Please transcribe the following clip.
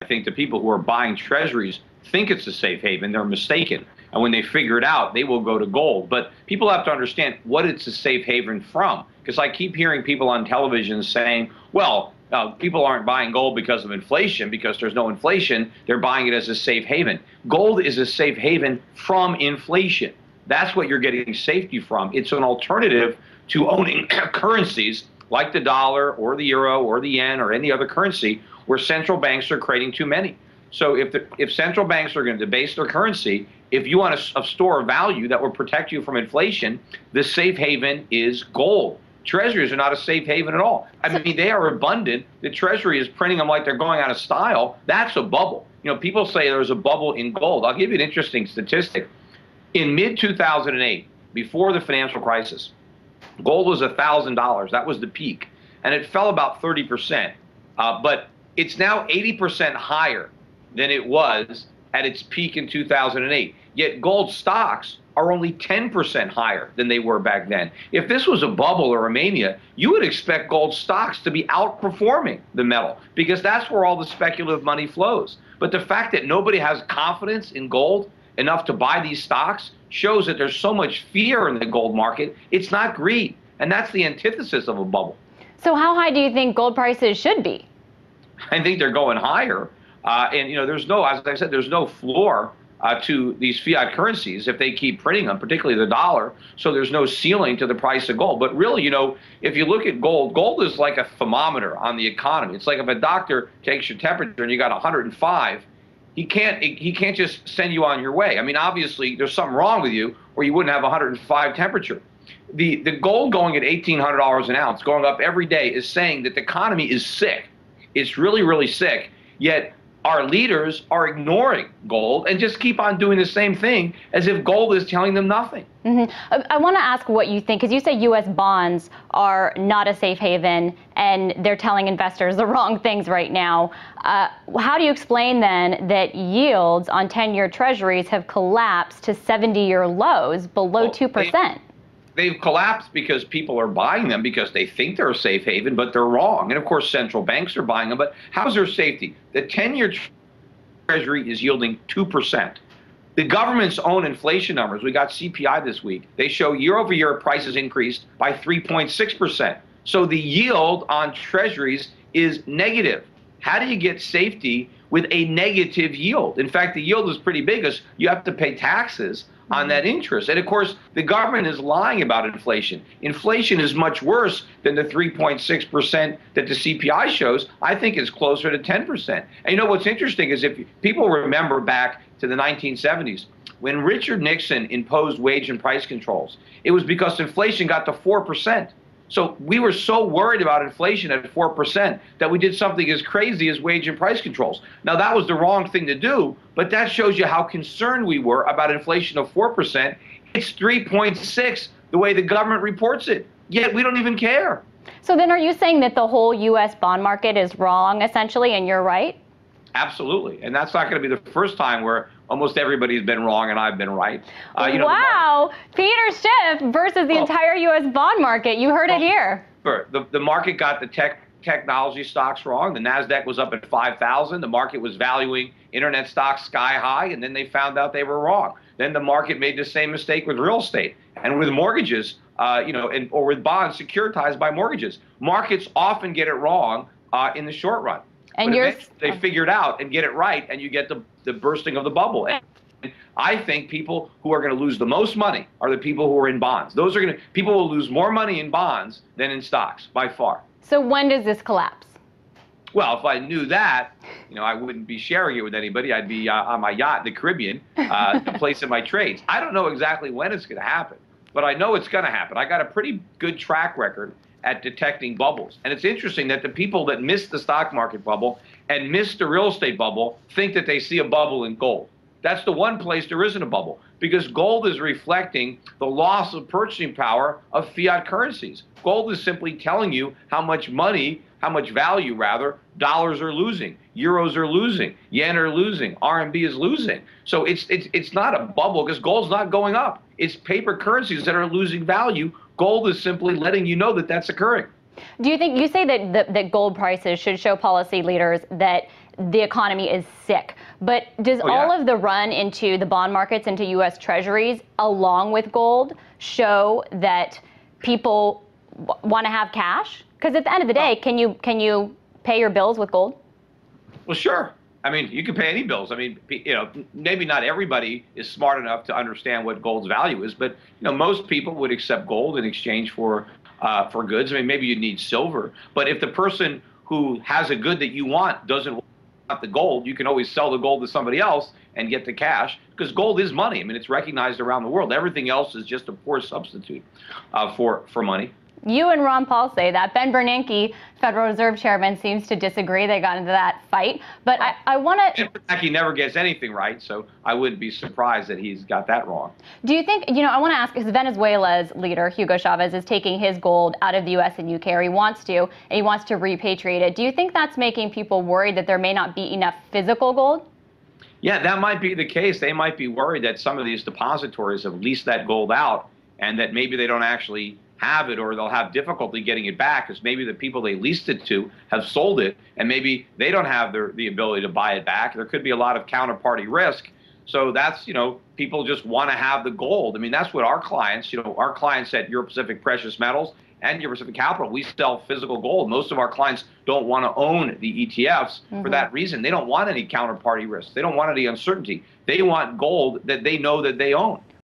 think the people who are buying treasuries think it's a safe haven. They're mistaken. And when they figure it out, they will go to gold. But people have to understand what it's a safe haven from. Because I keep hearing people on television saying, well, people aren't buying gold because of inflation, because there's no inflation. They're buying it as a safe haven. Gold is a safe haven from inflation. That's what you're getting safety from. It's an alternative to owning currencies like the dollar or the euro or the yen or any other currency where central banks are creating too many. So if central banks are going to debase their currency, if you want a store of value that will protect you from inflation, the safe haven is gold. Treasuries are not a safe haven at all. I mean, they are abundant. The Treasury is printing them like they're going out of style. That's a bubble. You know, people say there's a bubble in gold. I'll give you an interesting statistic. In mid-2008, before the financial crisis, gold was $1,000. That was the peak. And it fell about 30%. But it's now 80% higher than it was at its peak in 2008. Yet gold stocks are only 10% higher than they were back then. If this was a bubble or a mania, you would expect gold stocks to be outperforming the metal because that's where all the speculative money flows. But the fact that nobody has confidence in gold enough to buy these stocks shows that there's so much fear in the gold market. It's not greed. And that's the antithesis of a bubble. So how high do you think gold prices should be? I think they're going higher. And, you know, there's no, as I said, there's no floor to these fiat currencies if they keep printing them, particularly the dollar. So there's no ceiling to the price of gold. But really, you know, if you look at gold, gold is like a thermometer on the economy. It's like if a doctor takes your temperature and you got 105, he can't just send you on your way. I mean, obviously, there's something wrong with you or you wouldn't have 105 temperature. The gold going at $1,800 an ounce, going up every day, is saying that the economy is sick. It's really, really sick. Yet our leaders are ignoring gold and just keep on doing the same thing as if gold is telling them nothing. I want to ask what you think, because you say U.S. bonds are not a safe haven and they're telling investors the wrong things right now. How do you explain then that yields on 10-year treasuries have collapsed to 70-year lows below 2%? They've collapsed because people are buying them because they think they're a safe haven, but they're wrong. And of course, central banks are buying them. But how's their safety? The 10-year treasury is yielding 2%. The government's own inflation numbers, we got CPI this week, they show year-over-year prices increased by 3.6%. So the yield on treasuries is negative. How do you get safety with a negative yield? In fact, the yield is pretty big because you have to pay taxes on that interest. And of course, the government is lying about inflation. Inflation is much worse than the 3.6% that the CPI shows. I think it's closer to 10%. And you know what's interesting is if people remember back to the 1970s, when Richard Nixon imposed wage and price controls, it was because inflation got to 4%. So we were so worried about inflation at 4% that we did something as crazy as wage and price controls. Now, that was the wrong thing to do, but that shows you how concerned we were about inflation of 4%. It's 3.6 the way the government reports it, yet we don't even care. So then are you saying that the whole U.S. bond market is wrong, essentially, and you're right? Absolutely. And that's not going to be the first time where almost everybody's been wrong and I've been right. Wow. Peter Schiff versus the entire U.S. bond market. You heard it here. The market got the technology stocks wrong. The NASDAQ was up at 5,000. The market was valuing internet stocks sky high, and then they found out they were wrong. Then the market made the same mistake with real estate and with mortgages, or with bonds securitized by mortgages. Markets often get it wrong in the short run. And they figure it out and get it right, and you get the bursting of the bubble. And I think people who are going to lose the most money are the people who are in bonds. People will lose more money in bonds than in stocks by far. So when does this collapse? Well, if I knew that, I wouldn't be sharing it with anybody. I'd be on my yacht in the Caribbean, placing my trades. I don't know exactly when it's going to happen, but I know it's going to happen. I got a pretty good track record at detecting bubbles. And it's interesting that the people that missed the stock market bubble and missed the real estate bubble think that they see a bubble in gold. That's the one place there isn't a bubble, because gold is reflecting the loss of purchasing power of fiat currencies. Gold is simply telling you how much money, how much value rather, dollars are losing, euros are losing, yen are losing, RMB is losing. So it's not a bubble because gold's not going up. It's paper currencies that are losing value. Gold is simply letting you know that that's occurring. Do you think, you say that gold prices should show policy leaders that the economy is sick. But does all of the run into the bond markets, into U.S. Treasuries, along with gold, show that people want to have cash? Because at the end of the day, can you pay your bills with gold? Well, sure. I mean, you can pay any bills. I mean, maybe not everybody is smart enough to understand what gold's value is, but most people would accept gold in exchange for goods. I mean, maybe you need silver, but if the person who has a good that you want doesn't want the gold, you can always sell the gold to somebody else and get the cash, because gold is money. I mean, it's recognized around the world. Everything else is just a poor substitute for money. You and Ron Paul say that. Ben Bernanke, Federal Reserve Chairman, seems to disagree. They got into that fight. But I want to... Bernanke never gets anything right, so I wouldn't be surprised that he's got that wrong. Do you think, I want to ask, because Venezuela's leader, Hugo Chavez, is taking his gold out of the U.S. and UK, or he wants to, and he wants to repatriate it. Do you think that's making people worried that there may not be enough physical gold? Yeah, that might be the case. They might be worried that some of these depositories have leased that gold out and that maybe they don't actually have it, or they'll have difficulty getting it back because maybe the people they leased it to have sold it and maybe they don't have the ability to buy it back. There could be a lot of counterparty risk. So that's, people just want to have the gold. I mean, that's what our clients at Euro Pacific Precious Metals and Euro Pacific Capital, we sell physical gold. Most of our clients don't want to own the ETFs for that reason. They don't want any counterparty risk. They don't want any uncertainty. They want gold that they know that they own.